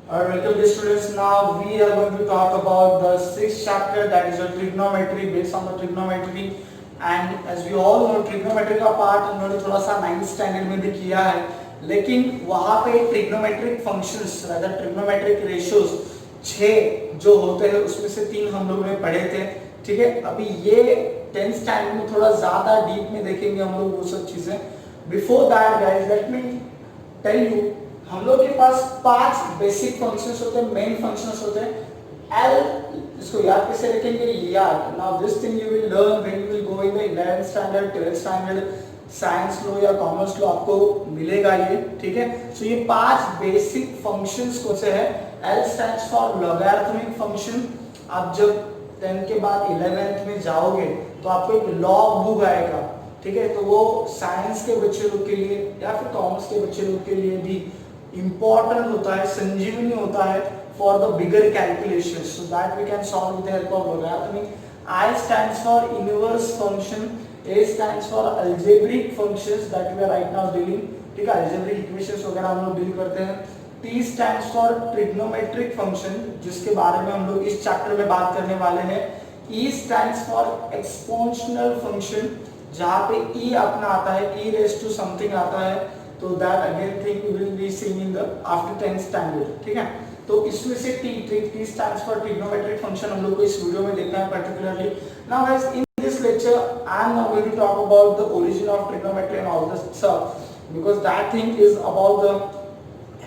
Welcome dear students. Now we are going to talk about the sixth chapter, that is a trigonometry, based on the trigonometry. And as we all know, trigonometry का part हम लोगों ने थोड़ा सा 9th standard में भी किया है, लेकिन वहाँ पे trigonometric functions rather trigonometric ratios 6 जो होते हैं उसमें से 3 हम लोगों ने पढ़े थे. ठीक है, अभी ये 10th स्टैंडर्ड में थोड़ा ज्यादा डीप में देखेंगे हम लोग वो सब चीजें. Before that guys let me tell you, हम लोग के पास 5 बेसिक फंक्शंस होते हैं, मेन फंक्शंस होते हैं. एल, इसको याद कैसे रखेंगे? याद. Now this thing you will learn when you will go in the 11th standard, 12th standard, science लो या कॉमर्स लो आपको मिलेगा ये. ठीक है, सो ये 5 बेसिक फंक्शंस कौन से हैं? L stands for logarithmic function. आप जब 10 के बाद 11th में जाओगे तो आपको एक लॉग बुक आएगा. ठीक है, तो वो साइंस के बच्चे लोग के लिए या फिर कॉमर्स के बच्चे लोग के लिए भी important होता है, संजीवनी होता है for the bigger calculations, so that we can solve with the help of logarithmic. I stands for inverse function, A stands for algebraic functions that we are right now dealing. ठीक है, algebraic equations वगैरह हम लोग deal करते हैं. T stands for trigonometric function, जिसके बारे में हम लोग इस चैप्टर में बात करने वाले हैं. E stands for exponential function, जहाँ पे E अपना आता है, E raised to something आता है. तो that again thing we will be seeing in the after 10th standard. ठीक है, तो इसमें से T stands for trigonometric function हम लोग को इस वीडियो में देखना है particularly. Now guys, in this lecture I am now going to talk about the origin of trigonometry and all this stuff, because that thing is about the,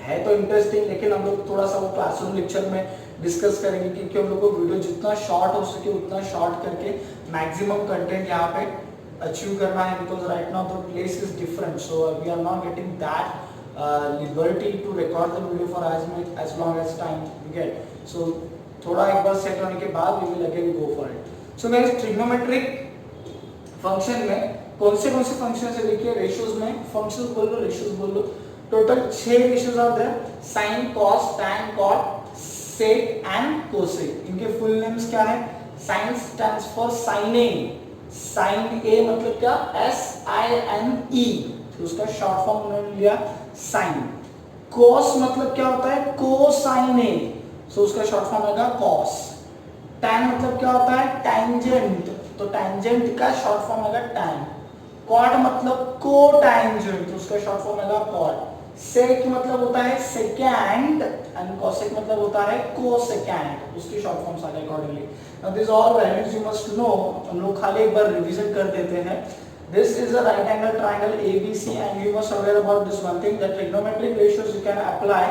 है तो interesting, लेकिन हम लोग थोड़ा सा वो क्लासरूम लेक्चर में डिस्कस करेंगे, क्योंकि हम लोग को वीडियो जितना शॉर्ट हो सके उतना शॉर्ट करके मैक्सिमम कंटेंट यहाँ पे अचीव करना है. Because right now the place is different, so we are not getting that liberty to record the video for as long as time we get. So थोड़ा एक बार सेट होने के बाद we will again go for it. So guys, trigonometric function में कौन से functions है? देखिए, रेशियोज में फंक्शंस बोल लो, रेशियोज बोल लो. Total 6 ratios are there: sine, cos, tan, cot, sec and cosec. इनके फुल नेम्स क्या है? Sine stands for signing. Sine ए मतलब क्या? SINE, तो उसका शॉर्ट फॉर्म उन्होंने लिया साइन. कोस मतलब क्या होता है? कोसाइन ए, सो उसका शॉर्ट फॉर्म आएगा कॉस. टैन मतलब क्या होता है? टैंजेंट, तो टैंजेंट का शॉर्ट फॉर्म आएगा टैन. कॉट मतलब कोटैंजेंट, तो उसका शॉर्ट फॉर्म आएगा कॉट. सेक मतलब होता है सेकेंड एंड कोसेक मतलब होता है कोसेकेंड, उसकी शॉर्ट फॉर्म्स आ गए accordingly. Now this all values you must know. हम लोग खाली एक बार रिवीजन कर देते हैं. This is a right angle triangle ABC and you must aware about this one thing, that trigonometric ratios you can apply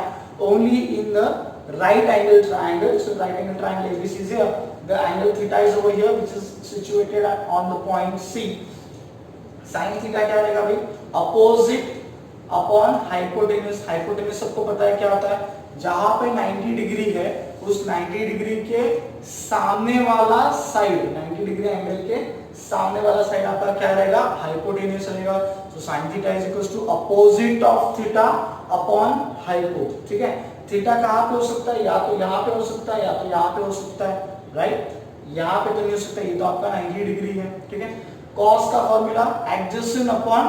only in the right angle triangle. So right angle triangle ABC is here, the angle theta is over here which is situated on the point C. sin theta क्या रहेगा भाई? Opposite upon hypotenuse. Hypotenuse सबको पता है क्या होता है? जहां पे 90 डिग्री है उस 90 डिग्री के सामने वाला साइड, 90 डिग्री एंगल के सामने वाला साइड आपका क्या रहेगा? हाइपोटेन्यूज रहेगा. So sin theta is equal to opposite of theta upon hypo. ठीक है, थीटा कहां पे हो सकता है? या तो यहां पे हो सकता है या तो यहां पे हो सकता है. राइट, यहां पे तो नहीं हो सकता, ये तो आपका 90 डिग्री है. ठीक है, cos का फॉर्मूला एडजेसेंट अपॉन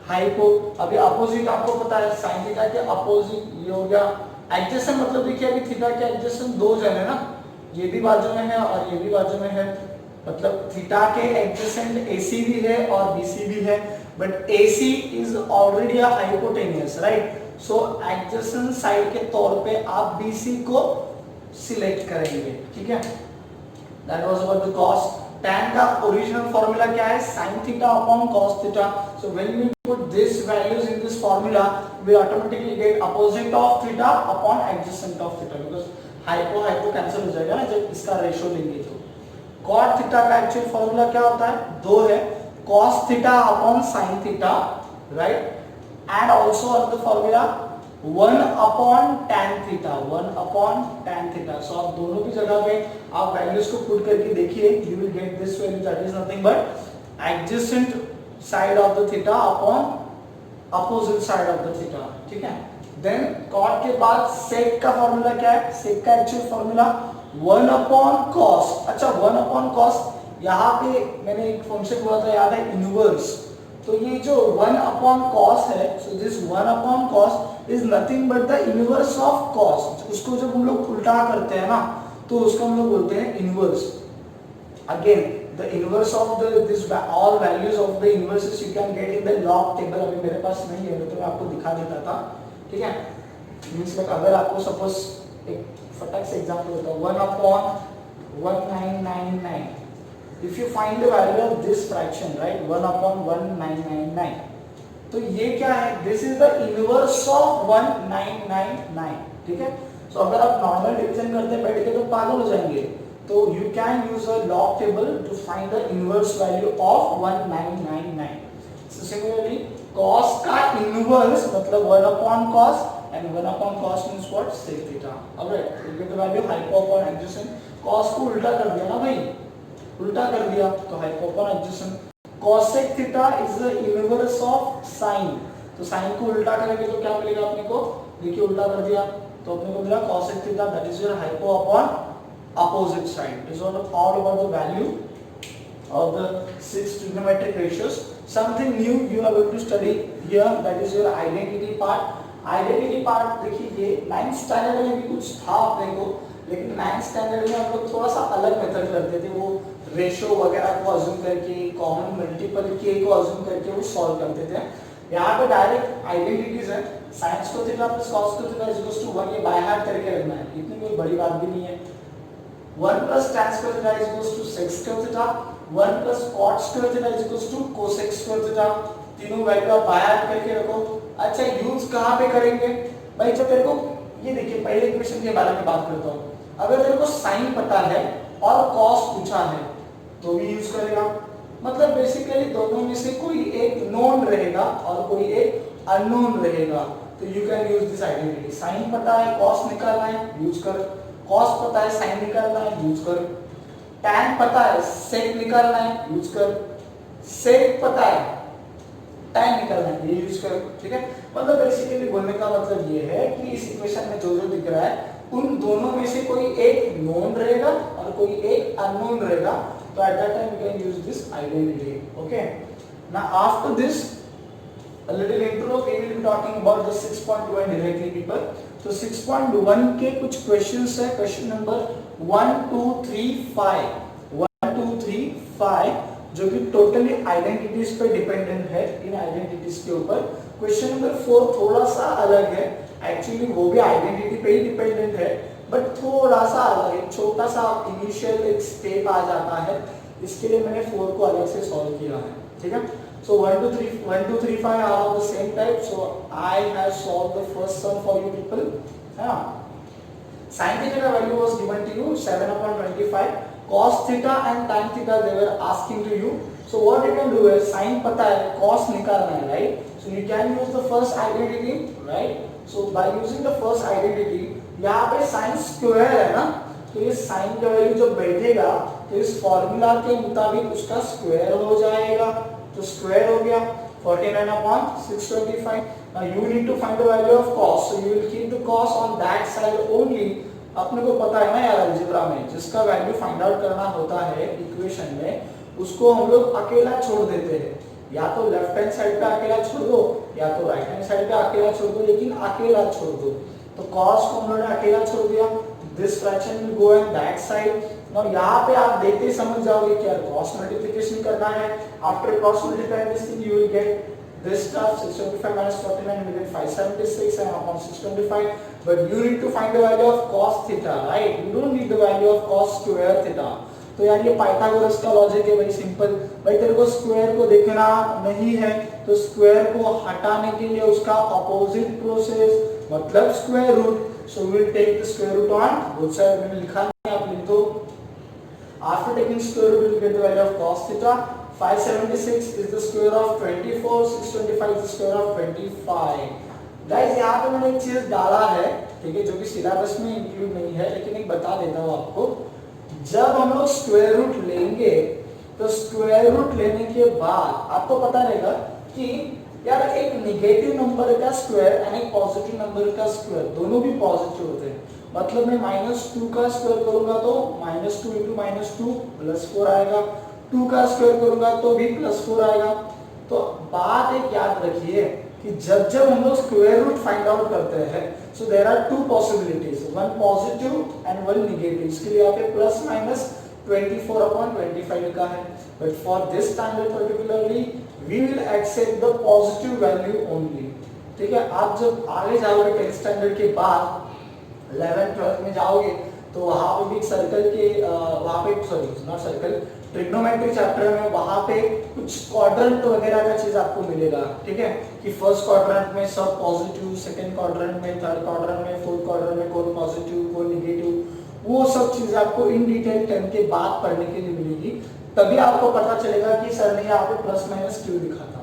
हाइपो. अभी अपोजिट आपको पता है, sin थीटा के अपोजिट ये हो गया. एडजेसेंट मतलब देखिए, अभी थीटा के एडजेसेंट 2 जन है ना, ये भी बाजू में है और ये भी बाजू में है. मतलब थीटा के एडजेसेंट AC भी है और BC भी है, but AC is already a hypotenuse, right. So adjacent side के तौर पे आप BC को सिलेक्ट करेंगे. ठीक है, that was about the cos. tan का ओरिजिनल फॉर्मूला क्या है? sin theta upon cos theta. So when we put this values in this formula, we automatically get opposite of theta upon adjacent of theta, because hypo cancel हो जाएगा ना जब इसका ratio लेंगे. तो cot थीटा का एक्चुअल फॉर्मूला क्या होता है? 2 है, cos theta upon sin theta, right. And also of the formula 1 upon tan theta, 1 upon tan theta. So आप दोनों की जगह पे आप वैल्यूज को पुट करके देखिए, you will get this value, that is nothing but adjacent side of the theta upon opposite side of the theta. ठीक है, देन cot के बाद sec का फॉर्मूला क्या है? sec का एक्चुअल फॉर्मूला 1 अपॉन cos. अच्छा, 1 अपॉन cos, यहाँ पे मैंने एक फंक्शन बोला था, याद है? इनवर्स. तो ये जो 1 अपॉन cos है, so this 1 upon cos is nothing but the inverse of cos. उसको जब हम लोग उल्टा करते हैं ना तो उसको हम लोग बोलते हैं inverse. Again, the inverse of this all values of the inverses you can get in the log table। अभी मेरे पास नहीं है तो मैं आपको दिखा देता था, ठीक है। मीन्स लाइक अगर आपको सपोज एक फटाक से एग्जांपल देता हूँ, 1/1999, if you find the value of this fraction, right, 1/1999, तो ये क्या है, this is the inverse of 1999, ठीक है। सो अगर आप नॉर्मल डिवीजन करते बैठ के तो पागल हो जाएंगे, तो you can use a log table to find the inverse value of 1999। So similarly cos का इनवर्स मतलब 1/cos and 1/cos means what, sec theta। Alright, you get the value hypo upon adjacent. cos को उल्टा कर दिया ना भाई, उल्टा कर दिया तो hypo upon adjacent. cosec theta is the inverse of sin, तो sin को उल्टा करेंगे तो क्या मिलेगा अपने को, देखिए उल्टा कर दिया तो अपने को मिला cosec theta, that is your hypo upon opposite side। is all about the value of the 6 trigonometric ratios। something new you are going to study here, that is your identity part। identity part देखिए ये 9th standard में भी कुछ था अपने को, लेकिन 9th standard में हम लोग थोड़ा सा अलग मेथड करते थे, वो रेशियो वगैरह को अज्यूम करके, कॉमन मल्टीपल के को अज्यूम करके वो सॉल्व करते थे। यहाँ पे डायरेक्ट आइडेंटिटीज है, साइंस को थीटा प्लस cos को थीटा इज इक्वल टू 1, ये बाय हार्ट करके रखना है, इतनी कोई बड़ी बात भी नहीं है। 1 plus tan square theta is equals to sec square theta, 1 plus cot square theta is equals to cosec square theta। तीनों वैल्यू आप बाय हार्ट करके रखो। अच्छा, यूज कहाँ पे करेंगे भाई, जब तेरे को ये देखिए पहले इक्वेशन के बारे में बात करता हूँ, अगर तेरे को साइन पता है और cos पूछा है तो भी यूज करेगा। मतलब बेसिकली दोनों में से कोई एक नोन रहेगा और कोई एक अननोन रहेगा, तो you can use this identity. Sine पता है, cos निकालना है, यूज कर। cos पता है, sin निकालना है, यूज कर। tan पता है, sec निकालना है, यूज कर। sec पता है, tan निकालना है, ये यूज कर, ठीक है। मतलब बेसिकली बोलने का मतलब ये है कि इस इक्वेशन में जो जो दिख रहा है उन दोनों में से कोई एक नोन रहेगा और कोई एक अननोन रहेगा, तो at that time you can use this identity. Okay, now after this a little intro, we will be talking about the 6.1 directly people। तो 6.1 के कुछ क्वेश्चंस है, क्वेश्चन नंबर 1 2 3 5 1 2 3 5 जो कि टोटली आइडेंटिटीज पे डिपेंडेंट है। इन आइडेंटिटीज के ऊपर क्वेश्चन नंबर 4 थोड़ा सा अलग है, एक्चुअली वो भी आइडेंटिटी पे ही डिपेंडेंट है बट थोड़ा सा अलग है, छोटा सा इनिशियल एक स्टेप आ जाता है, इसके लिए मैंने 4 को अलग से सॉल्व किया है, ठीक है। So 1 2 3 5 are of the same type, so I have solved the first sum for you people। yeah, sin theta का value was given to you 7/25, cos theta and tan theta they were asking to you। so what you can do is, sin पता है, cos निकालना है, right? so you can use the first identity, right? so by using the first identity, यहाँ पे sin square है ना, तो ये sin का वैल्यू जब बैठेगा तो इस फॉर्मूला के मुताबिक उसका स्क्वायर हो जाएगा, तो स्क्वायर हो गया 49/625। now you need to find the value of cos, so you will keep the cos on that side only। अपने को पता है ना यार अलजेब्रा में जिसका वैल्यू फाइंड आउट करना होता है इक्वेशन में, उसको हम लोग अकेला छोड़ देते हैं, या तो लेफ्ट हैंड साइड पे अकेला छोड़ दो या तो राइट हैंड साइड पे अकेला छोड़ दो, लेकिन अकेला छोड़ दो। तो cos को हम लोगों ने अकेला छोड़ दिया, this fraction will go in that side. और यहाँ पे आप देखते ही समझ जाओगे क्या क्रॉस मल्टीप्लिकेशन करना है। After cross multiply this thing you will gate this stuff 625 minus 49 will get 576 and upon 625, but you need to find the value of cos theta, right? you don't need the value of cos square theta। तो यार ये Pythagoras का logic है, very simple. भाई तेरे को square को देखना नहीं है तो स्क्वायर को हटाने के लिए उसका अपोजिट प्रोसेस मतलब square root, so we will take the square root on both side. मैंने लिखा है, आप लिख दो। After taking square root, you will get the value of cos theta। 576 is the square of 24, 625 is the square of 25। Guys यहाँ पे मैंने एक चीज डाला है, ठीक है, जो कि सिलेबस में इंक्लूड नहीं है, लेकिन एक बता देता हूँ आपको। जब हम लोग स्क्वायर रूट लेंगे तो स्क्वायर रूट लेने के बाद आपको पता रहेगा कि यार एक नेगेटिव नंबर का स्क्वायर और एक पॉजिटिव नंबर का स्क्वायर दोनों भी पॉजिटिव होते हैं। मतलब मैं -2 का स्क्वायर करूंगा तो -2 × -2 +4 आएगा, 2 का स्क्वायर करूंगा तो भी +4 आएगा। तो बात एक याद रखिए, कि जब जब हम लोग स्क्वायर रूट फाइंड आउट करते हैं, so there are two possibilities, one positive and one negative. इसके लिए यहाँ पे प्लस माइनस 24/25 लिखा है, but for this standard particularly we will accept the positive value only. ठीक है, आप जब आगे जाओगे 10th स्टैंडर्ड के बाद 11th 12th में जाओगे तो वहाँ पे भी एक सर्कल के वहाँ पे sorry not circle trigonometry chapter में वहाँ पे कुछ क्वाड्रेंट वगैरह का चीज आपको मिलेगा। ठीक है, कि फर्स्ट क्वाड्रेंट में सब पॉजिटिव, सेकंड क्वाड्रेंट में, थर्ड क्वाड्रेंट में, फोर्थ क्वाड्रेंट में कौन पॉजिटिव कौन नेगेटिव, वो सब चीजें आपको इन डिटेल 10 के बाद पढ़ने के लिए मिलेगी। तभी आपको पता चलेगा कि सर ने यहाँ पे प्लस माइनस क्यों लिखा था।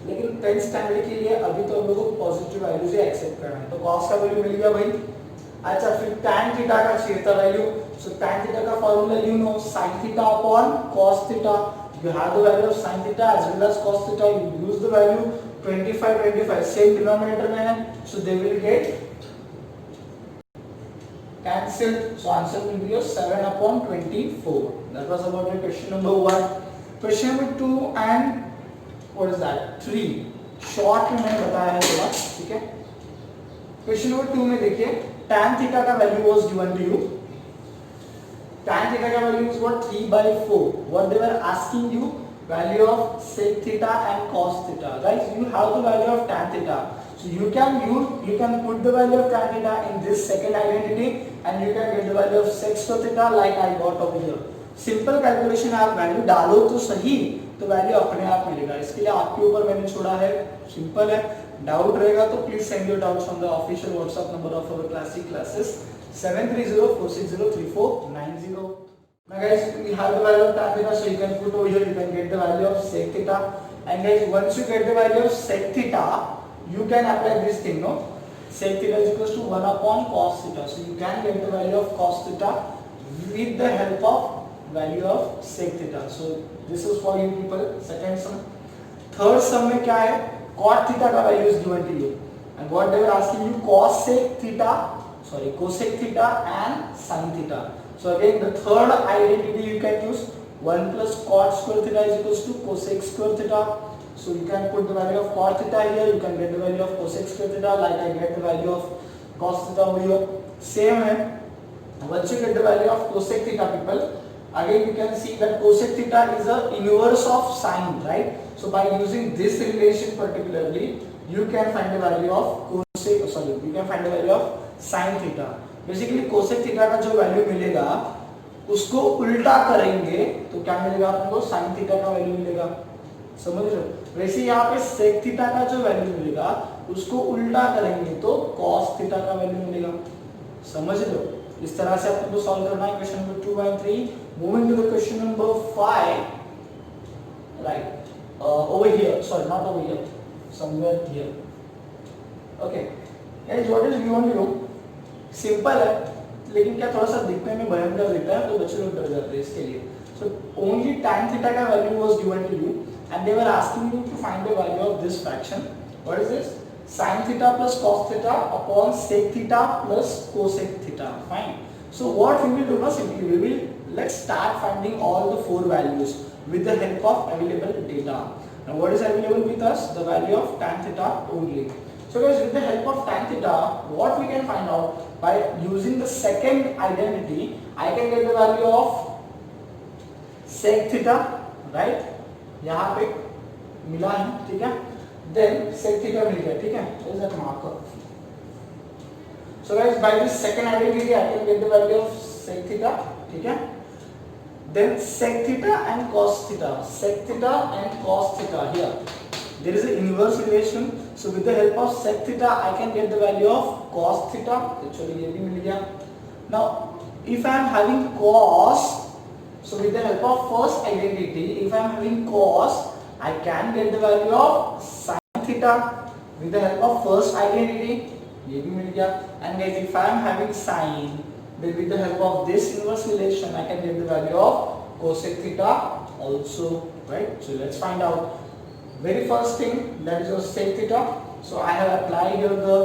लेकिन 10th स्टैंडर्ड के लिए अभी तो हम लोगों को पॉजिटिव वैल्यू से एक्सेप्ट करना है। तो कॉस का वैल्यू मिल गया भाई। अच्छा, फिर tan थीटा का चाहिए था वैल्यू। सो tan थीटा का formula you know, sin theta upon cos theta. You have the value of sin theta as well as cos theta. You use the value 25 same denominator में है, so they will get cancelled. So answer will be 7/24. That was about your question number 1. Question number 2 and what is that 3 short में मैंने बताया है थोड़ा। ठीक है, question number 2 में देखिए tan थीटा का value was given to you. Tan theta का value is what 3/4. What they were asking you, value of sec theta and cos theta. Guys, you have the value of tan theta, so you can put the value of tan theta in this second identity, and you can get the value of sec square theta like I got over here. Simple calculation, आप value डालो तो सही, तो value अपने आप मिलेगा। इसके लिए आपके ऊपर मैंने छोड़ा है, सिंपल है। डाउट रहेगा तो please send your doubts on the official WhatsApp number of our classic classes 7304603490. Now guys, we have the value of tan theta, so you can put over here, you can get the value of sec theta. And guys, once you get the value of sec theta, you can apply this thing, no? Sec theta is equals to 1/cos theta. So you can get the value of cos theta with the help of value of sec theta. So this is for you people. Second sum. Third sum में क्या है? Cot theta का value is given to you. And what they were asking you, cosec theta, cosec theta and sin theta. So again the third identity you can use, 1 plus cot square theta is equals to cosec square theta. So you can put the value of cot theta here, you can get the value of cosec square theta like I get the value of cos theta over here. Same है, once you get the value of cosec theta people, again you can see that cosec theta is a inverse of sin, right? So by using this relation particularly, you can find the value of you can find the value of sin theta. Basically cosec theta का जो value मिलेगा उसको उल्टा करेंगे तो क्या मिलेगा आपको, साइन थीटा का वैल्यू मिलेगा। समझ रहे हो? वैसे यहाँ पे सेक थीटा का जो वैल्यू मिलेगा उसको उल्टा करेंगे तो कॉस थीटा का वैल्यू मिलेगा। समझ रहे हो? इस तरह से आपको सॉल्व करना है question number 2 and 3. Moving to the question number 5, right, over here, sorry not over here, somewhere here. Okay guys, what is given to you? Simple है, लेकिन क्या थोड़ा सा दिखने में भयंकर दिखता है तो बच्चे लोग डर जाते हैं इसके लिए। सो ओनली tan थीटा का value was given to you and they were asking you to find the value of this fraction. What is this? sin theta plus cos theta upon sec theta plus cosec theta. Fine. So what we will do ना, simply we will let's start finding all the four values with the help of available data. Now what is available with us? The value of tan theta only. So guys, with the help of tan theta, what we can find out by using the second identity, I can get the value of sec theta, right? यहाँ पे मिला है, ठीक है? Then sec theta मिल गया, ठीक है? Is that marker? So guys, by this second identity, I can get the value of sec theta, ठीक है? Then sec theta and cos theta, sec theta and cos theta here. There is an inverse relation. So with the help of sec theta, I can get the value of cos theta. Actually, ये भी मिल गया. Now, if I am having cos, so with the help of first identity, if I am having cos, I can get the value of sin theta. With the help of first identity, ये भी मिल गया. And guys, if I am having sin, then with the help of this inverse relation, I can get the value of cosec theta also, right? So let's find out. Very first thing, that is your sec theta. So I have applied here the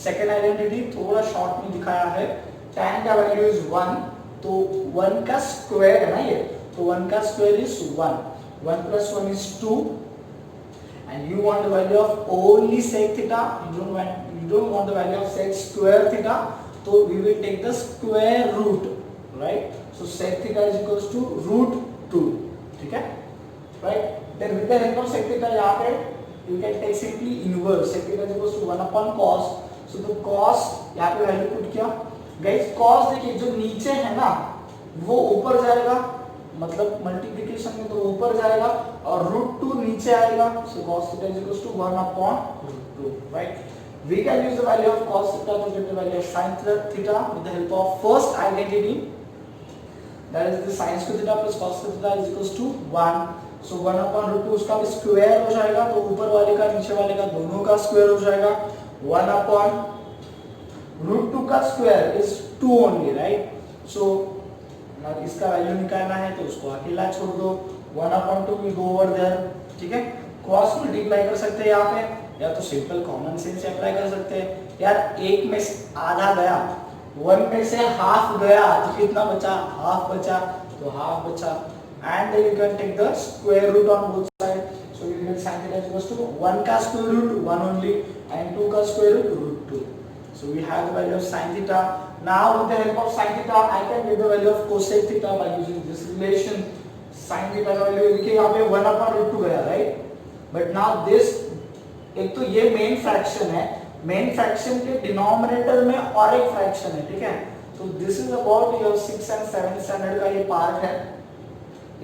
second identity. थोड़ा short में दिखाया है. tan का value is 1, तो 1 का square है ना ये, तो 1 का square is 1. 1 plus 1 is 2. and you want the value of only sec theta, you don't want the value of sec square theta, so we will take the square root, right? So sec theta is equals to root 2, okay, right? Then with the help of sec theta यहाँ पे you can take simply inverse. Sec theta is equals to 1 upon cos. So the cos यहाँ पे value put किया, guys cos देखिए जो नीचे है ना वो ऊपर जाएगा, मतलब मल्टीप्लिकेशन में तो ऊपर जाएगा और रूट 2 नीचे आएगा. So cos theta is equals to 1 upon root 2, right? We can use the value of cos theta to get the value of sin theta with the help of first identity, that is the sin square theta plus cos theta is equals to 1. So 1 upon root 2 उसका भी square हो जाएगा, तो ऊपर वाले का नीचे वाले का दोनों का स्क्वायर हो जाएगा. 1 upon root 2 का square is 2 only, right? So इसका वैल्यू निकालना है तो उसको अकेला छोड़ दो. 1 upon 2 will go over there, ठीक है. cos मल्टीप्लाई कर सकते हैं यहाँ पे, या तो सिंपल कॉमन सेंस अप्लाई कर सकते हैं. यार एक में से आधा गया, 1 में से हाफ गया, तो कितना बचा? हाफ बचा, तो हाफ बचा. And then you can take the square root on both sides. So you get sin theta is equals to 1 का square root 1 only and 2 का square root root 2. So we have the value of sin theta. Now with the help of sin theta, I can get the value of cosec theta by using this relation. Sin theta का value देखिए यहाँ पे 1 upon root 2 गया, right? But now this, एक तो ये main fraction है, main fraction के डिनोमिनेटर में और एक फ्रैक्शन है, ठीक है. तो this is about your 6 and 7 standard का ये पार्ट है.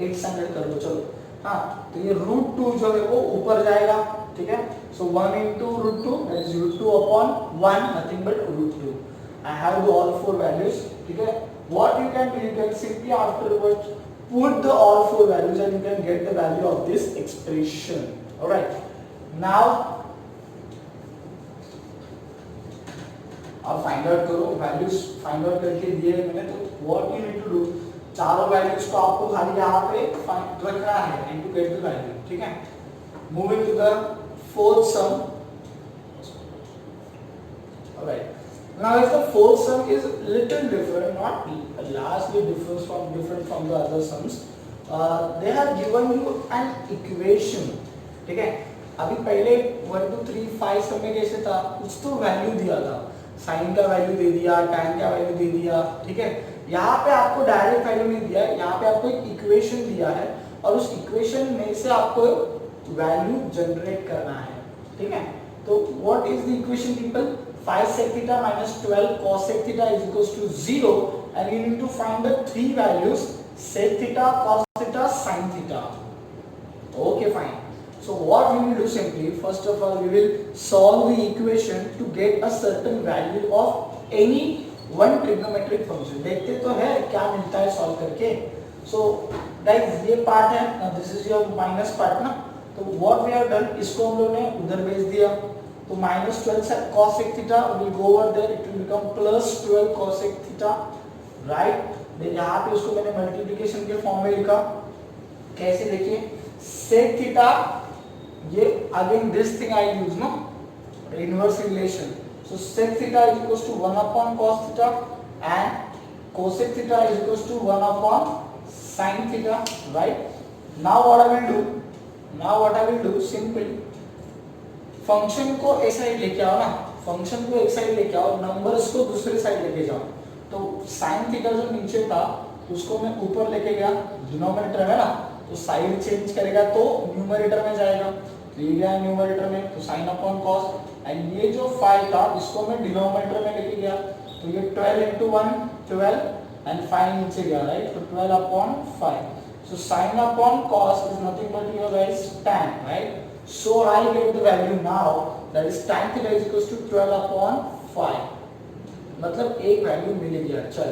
8 स्टैंडर्ड कर लो चलो. हाँ, तो ये रूट 2 जो है वो ऊपर जाएगा, ठीक है. सो 1 into root 2 that is root 2 upon 1, nothing but root 2. I have the all four values, ठीक है. What you can do, you can simply afterwards put the all four values and you can get the value of this expression. All right. Now अब find out करो, values find out करके दिए मैंने, तो what you need to do, चारों values को आपको खाली यहाँ पे रखना है and to get the value, ठीक है. Moving to the fourth sum. Alright, now if the fourth sum is little different, not largely different from the other sums. They have given you an equation, ठीक है. अभी पहले 1 2 3 5 सब में कैसे था, कुछ तो वैल्यू दिया था, साइन का वैल्यू दे दिया, tan का वैल्यू दे दिया, ठीक है. यहाँ पे आपको डायरेक्ट वैल्यू नहीं दिया है, यहाँ पे आपको एक इक्वेशन दिया है और उस इक्वेशन में से आपको वैल्यू जनरेट करना है, ठीक है. तो what is the equation people? 5 sec theta minus 12 cos sec theta is equals to 0 and you need to find the three values sec theta, cos theta, sin theta. Okay, fine. So what we will do simply, first of all we will solve the equation to get a certain value of any one trigonometric function. देखते तो है क्या मिलता है solve करके. So guys ये part है ना, this is your minus part ना. तो what we have done, इसको हम लोग ने उधर भेज दिया, तो minus 12 cos sec theta will go over there, it will become plus 12 cos sec theta, right. then यहाँ पे उसको मैंने मल्टीप्लिकेशन के फॉर्म में लिखा. कैसे देखिए, sec theta, ये again this thing I use no, inverse relation. So sec theta is equals to 1 upon cos theta and cosec theta is equals to 1 upon sin theta, right. Now what I will do, simply function को एक side लेके आओ ना, function को एक side लेके आओ, numbers को दूसरे साइड लेके जाओ. तो sin थीटा जो नीचे था उसको मैं ऊपर लेके गया, डिनोमिनेटर में ना, तो साइड चेंज करेगा तो न्यूमरेटर में जाएगा. तो ये गया न्यूमरेटर में, तो sin अपॉन cos, एंड ये जो 5 था इसको मैं डिनोमिनेटर में लेके गया, तो ये 12 into 1 12 एंड 5 नीचे गया, राइट. तो 12 upon 5. So sin upon cos is nothing but your guys tan, right. So I get the value now, that is tan theta is equals to 12 upon 5. मतलब एक वैल्यू मिल गया. चल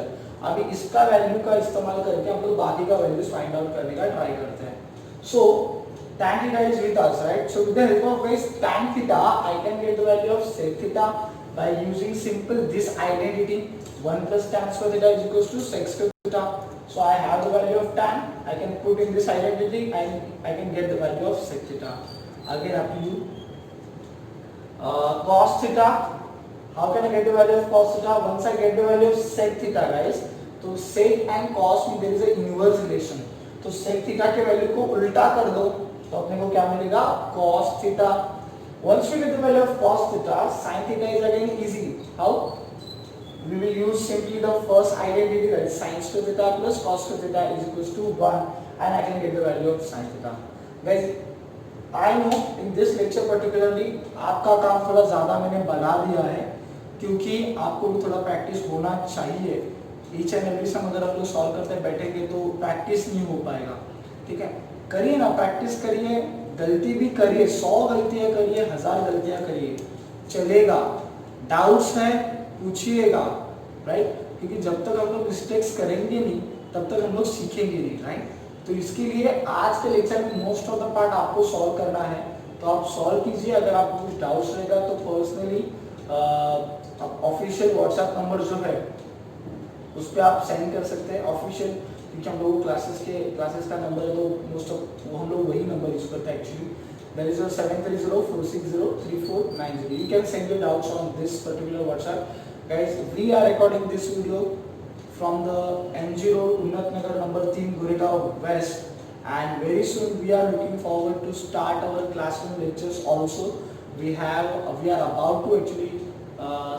अभी इसका वैल्यू का इस्तेमाल करके हम लोग बाकी का वैल्यूज फाइंड आउट करने का ट्राई करते हैं. So tan theta is with us, right. So with the help of guys tan theta, I can get the value of sec theta by using simple this identity. 1 plus tan square theta is equals to sec square theta. So I have the value of tan, I can put in this identity and I can get the value of sec theta. Again up to you. Cos theta, how can I get the value of cos theta? Once I get the value of sec theta, guys, तो sec and cos में there is a inverse relation. तो sec theta के value को उल्टा कर दो, तो अपने को क्या मिलेगा cos theta. Once we get the value of cos theta, sin theta is again easy. How? We will use simply the first identity, that is sin square theta plus cos square theta is equals to 1, and I can get the value of sin theta. Guys, I know in this lecture particularly आपका काम थोड़ा ज़्यादा मैंने बढ़ा दिया है क्योंकि आपको भी थोड़ा प्रैक्टिस होना चाहिए. ईच एंड एवरी सम अगर आप लोग सॉल्व करते बैठेंगे तो प्रैक्टिस नहीं हो पाएगा. ठीक है, करिए ना, प्रैक्टिस करिए, गलती भी करिए, 100 गलतियां करिए, 1000 गलतियां करिए, चलेगा. डाउट्स है पूछिएगा, राइट, क्योंकि जब तक हम लोग मिस्टेक्स करेंगे नहीं तब तक हम लोग सीखेंगे नहीं, राइट. तो इसके लिए आज के लेक्चर में मोस्ट ऑफ द पार्ट आपको सॉल्व करना है, तो आप सॉल्व कीजिए. अगर आपको कुछ डाउट्स रहेगा तो पर्सनली ऑफिशियल व्हाट्सएप नंबर जो है उस पर आप सेंड कर सकते हैं. ऑफिशियल, क्योंकि हम लोग क्लासेस का नंबर है तो मोस्ट ऑफ वो हम लोग वही नंबर यूज करते हैं actually. That is 7304603490. You can send your doubts on this particular WhatsApp. Guys, we are recording this video from the MG Road, Unnat Nagar number 3, Goregaon West, and very soon we are looking forward to start our classroom lectures also. We are about to actually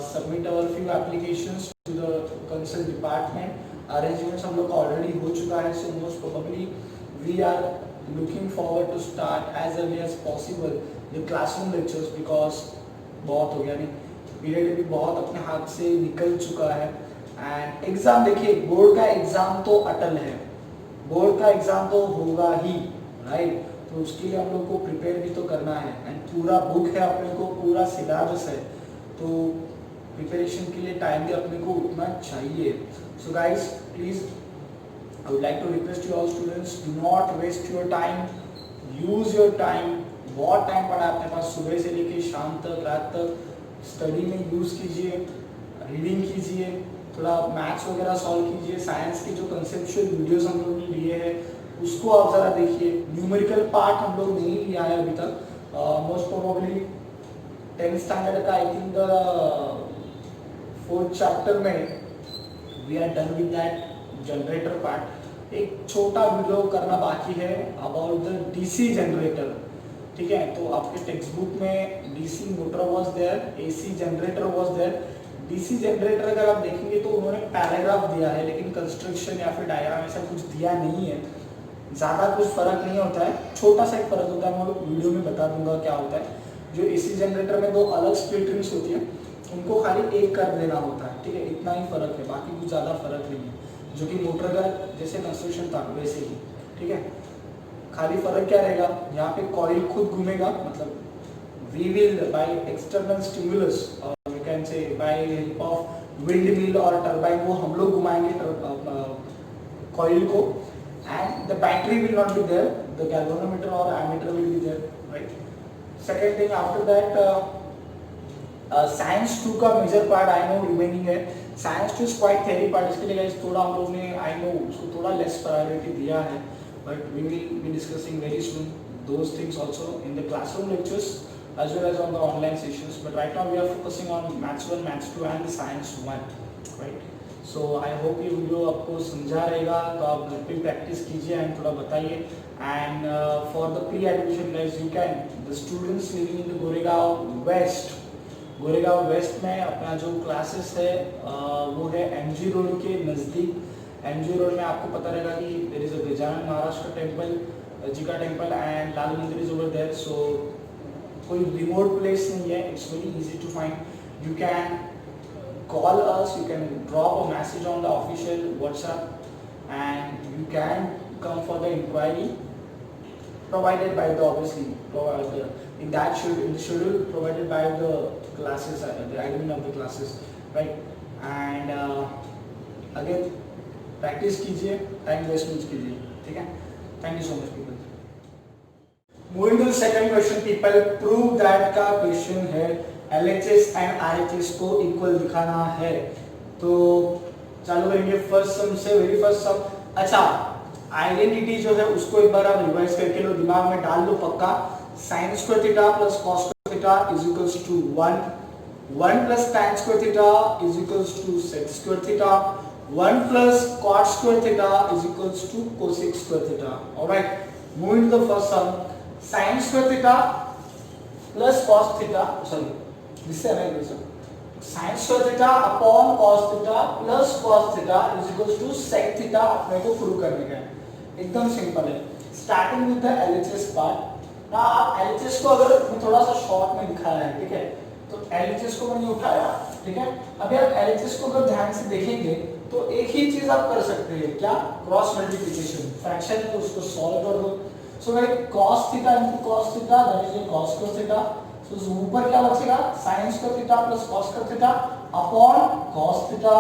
submit our few applications to the concerned department. Arrangements हम लोग already हो चुका है, so most probably we are looking forward to start as early as possible the classroom lectures because बहुत हो गया, नहीं period भी बहुत अपने हाथ से निकल चुका है. एंड एग्जाम देखिए, बोर्ड का एग्जाम तो अटल है, बोर्ड का एग्जाम तो होगा ही, राइट. तो उसके लिए हम लोग को प्रिपेयर भी तो करना है एंड पूरा बुक है अपने को, पूरा सिलेबस है, तो प्रिपरेशन के लिए टाइम भी अपने को उतना चाहिए. So guys, please I would like to request you all students, do not waste your time, use your time. बहुत टाइम पड़ा है अपने पास, सुबह से लेके शाम तक, रात तक स्टडी में यूज कीजिए, रीडिंग कीजिए, थोड़ा मैथ्स वगैरह सॉल्व कीजिए. साइंस के जो कंसेप्चुअल वीडियोस हम लोग ने लिए हैं उसको आप ज़रा देखिए. न्यूमेरिकल पार्ट हम लोग नहीं लिया है अभी तक. मोस्ट प्रोबेबली 10th स्टैंडर्ड का आई थिंक 4th चैप्टर में we are done with that generator part. एक छोटा वीडियो करना बाकी है अबाउट द डीसी जनरेटर. ठीक है, तो आपके टेक्स्ट बुक में DC motor was there, AC generator was there. DC generator अगर आप देखेंगे तो उन्होंने पैराग्राफ दिया है, लेकिन कंस्ट्रक्शन या फिर डायग्राम ऐसा कुछ दिया नहीं है. ज़्यादा कुछ फर्क नहीं होता है, छोटा सा एक फर्क होता है, मैं वीडियो में बता दूंगा क्या होता है. जो एसी जनरेटर में 2 अलग स्प्लिट रिंग्स होती है, उनको खाली एक कर देना होता है. ठीक है, इतना ही फर्क है, बाकी कुछ ज़्यादा फर्क नहीं है. जो कि मोटर का जैसे कंस्ट्रक्शन था वैसे ही. ठीक है, खाली फर्क क्या रहेगा, यहाँ पे कॉइल खुद घूमेगा, मतलब we will by external stimulus और we can say by help of windmill और टरबाइन, वो हम लोग घुमाएंगे कॉइल को. And the battery will not be there, the galvanometer और ammeter will be there, right. Second thing after that science 2 का major part I know remaining है. Science 2 is quite theory part, इसके लिए थोड़ा हम लोग ने आई नो उसको थोड़ा लेस प्रायोरिटी दिया है, but we will be discussing very soon those things also in the classroom lectures as well as on the online sessions. But right now we are focusing on maths 1, maths 2 and the science 1, right. So I hope ये video आपको समझा रहेगा, तो आप घर पे practice कीजिए and थोड़ा बताइए. And for the pre admission guys, you can the students living in the Goregaon west में अपना जो क्लासेस है वो है एमजी रोड के नज़दीक. एमजी रोड में आपको पता रहेगा कि there is a Gajanan Maharaj का टेम्पल, जी का टेम्पल एंड लाल मंदिर इज ओवर देयर. सो कोई रिमोट प्लेस नहीं है, it's very easy to find. You can call us, you can drop a message on the official WhatsApp and you can come for the inquiry provided by the obviously in the schedule provided by the classes, the admin of the classes, right. And again practice कीजिए, time waste मत कीजिए, ठीक है. Thank you so much people. Moving to the second question, people, prove that का question है LHS and RHS को equal दिखाना है. तो चालू करेंगे फर्स्ट सम से, वेरी फर्स्ट सम. अच्छा, आइडेंटिटी जो है उसको एक बार आप रिवाइज करके लो, दिमाग में डाल लो पक्का. sin square theta plus cos square theta is equals to 1 plus tan square theta is equals to sec square theta, 1 plus cot square theta is equals to cosec square theta. Alright, moving to the first sum. sin square theta plus cos theta, sorry, this is another sin square theta upon cos theta plus cos theta is equals to sec theta अपने को prove करने का है. एकदम simple है. Starting with the LHS part. ना आप LHS को अगर मैं थोड़ा सा शॉर्ट में दिखाया है, ठीक है, तो LHS को मैंने उठाया, ठीक है. अभी आप LHS को अगर ध्यान से देखेंगे तो एक ही चीज आप कर सकते हैं, क्या, क्रॉस मल्टीप्लिकेशन. फ्रैक्शन है तो उसको सॉल्व कर दो. सो भाई cos theta into cos theta that is cos square theta. So ऊपर क्या बचेगा, sin square theta plus cos square theta upon cos theta.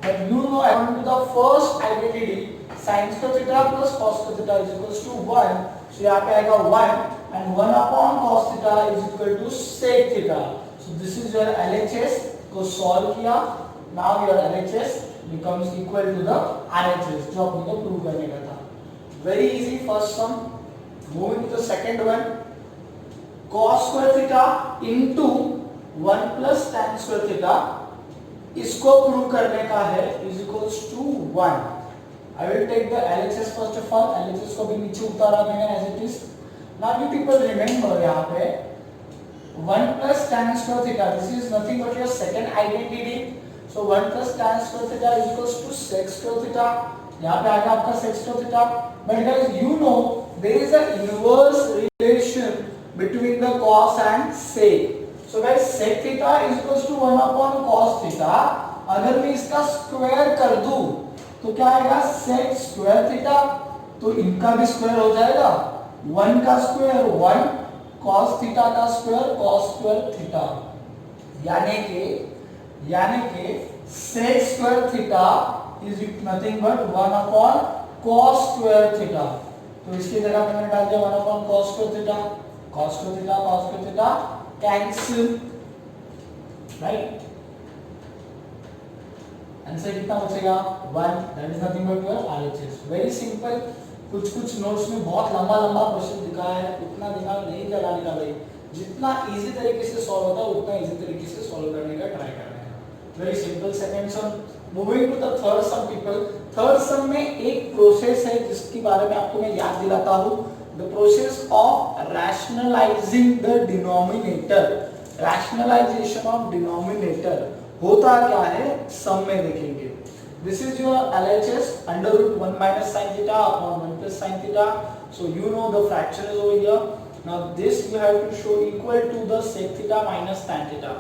But you know according to the first identity sin square theta plus cos square theta is equals to 1. So यहां पे आएगा 1 and 1 upon cos theta is equal to sec theta. So this is your LHS को solve किया. Now your LHS becomes equal to the RHS जो अपने को prove करने का था. Very easy first sum. Moving to the second one, cos square theta into 1 plus tan square theta इसको prove करने का है is equals to 1. I will take the LHS first of all. LHS को भी नीचे उतारा मैंने as it is. Now you people remember यहाँ पे 1 plus tan square theta, this is nothing but your second identity. So 1 plus tan square theta is equals to sec square theta. यहाँ पे आएगा आपका sec square theta. But guys, you know there is an inverse relation between the cos and sec. So guys, sec theta is equals to 1 upon cos theta. अगर मैं इसका square कर दूं तो क्या आएगा, sec square theta. तो इनका भी स्क्वायर हो जाएगा. 1 का स्क्वायर 1, cos theta का स्क्वायर cos square theta. यानी कि sec square theta is nothing but 1 upon cos square theta. तो इसकी जगह पे मैंने डाल दिया 1 upon cos square theta. cos square theta cancel, right? Answer कितना बचेगा, 1. that is nothing but your RHS. very simple. कुछ नोट्स में बहुत लंबा क्वेश्चन दिखाया है, उतना दिमाग नहीं लगाने का भाई. जितना इजी तरीके से सॉल्व होता है उतना इजी तरीके से सॉल्व करने का ट्राई करना है. Very simple. Second sum. Moving to the third sum people. Third sum में एक प्रोसेस है जिसके बारे में आपको मैं याद दिलाता हूँ. The process of rationalising the denominator. Rationalisation of denominator होता क्या है सम में देखेंगे. This is your LHS under root 1 minus sin theta upon 1 plus sin theta. So you know the fraction is over here. Now this you have to show equal to the sec theta minus tan theta.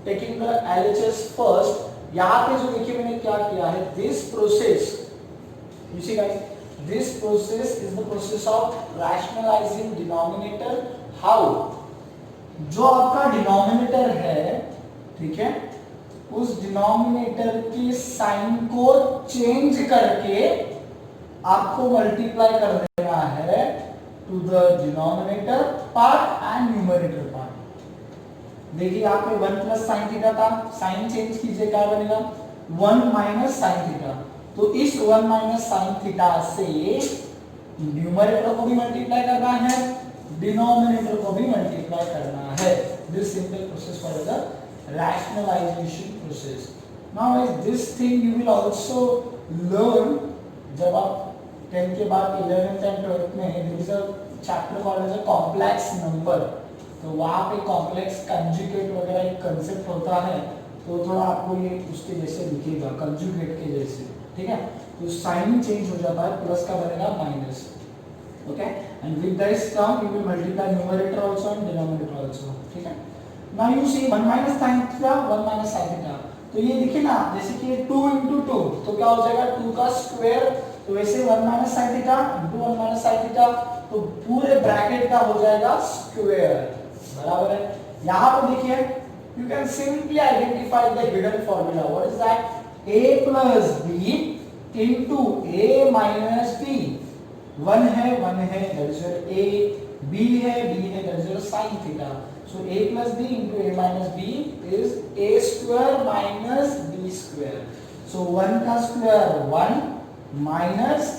Taking the LHS first. यहाँ पे जो देखिए मैंने क्या किया है, this process, you see guys, this process is the process of rationalizing denominator. How? जो आपका डिनोमिनेटर है, ठीक है, उस डिनोमिनेटर की साइन को चेंज करके आपको मल्टीप्लाई कर देना है to the denominator part and numerator part. देखिए यहाँ पे 1 प्लस साइन थीटा था, साइन चेंज कीजिए क्या बनेगा, 1 माइनस साइन थीटा. तो इस 1 माइनस साइन थीटा से न्यूमरेटर को भी मल्टीप्लाई करना है, डिनोमिनेटर को भी मल्टीप्लाई करना है. This simple process for the rationalization process. Now this thing you will also learn जब आप 10th के बाद 11th and 12th में there is a chapter called as a complex number. तो वहाँ पे कॉम्प्लेक्स कंजुगेट वगैरह एक कंसेप्ट होता है, तो थोड़ा आपको ये उसके जैसे दिखेगा, कंजुगेट के जैसे, ठीक है. तो साइन चेंज हो जाता है, प्लस का बनेगा minus. Okay, and with this term you will multiply numerator also and denominator also. ठीक है. Now you see 1 minus sin theta 1 minus sin theta. तो ये देखिए ना, जैसे कि 2 into 2 तो क्या हो जाएगा 2 का स्क्वायर. तो वैसे 1 minus sin theta into 1 minus sin theta, तो पूरे ब्रैकेट का हो जाएगा स्क्वायर. बराबर है. यहाँ पे देखिए you can simply identify the hidden formula. What is that? A plus B into A minus B. 1 है that is your A. B है that is your sin theta. So A plus B into A minus B is A square minus B square. So 1 का square 1 minus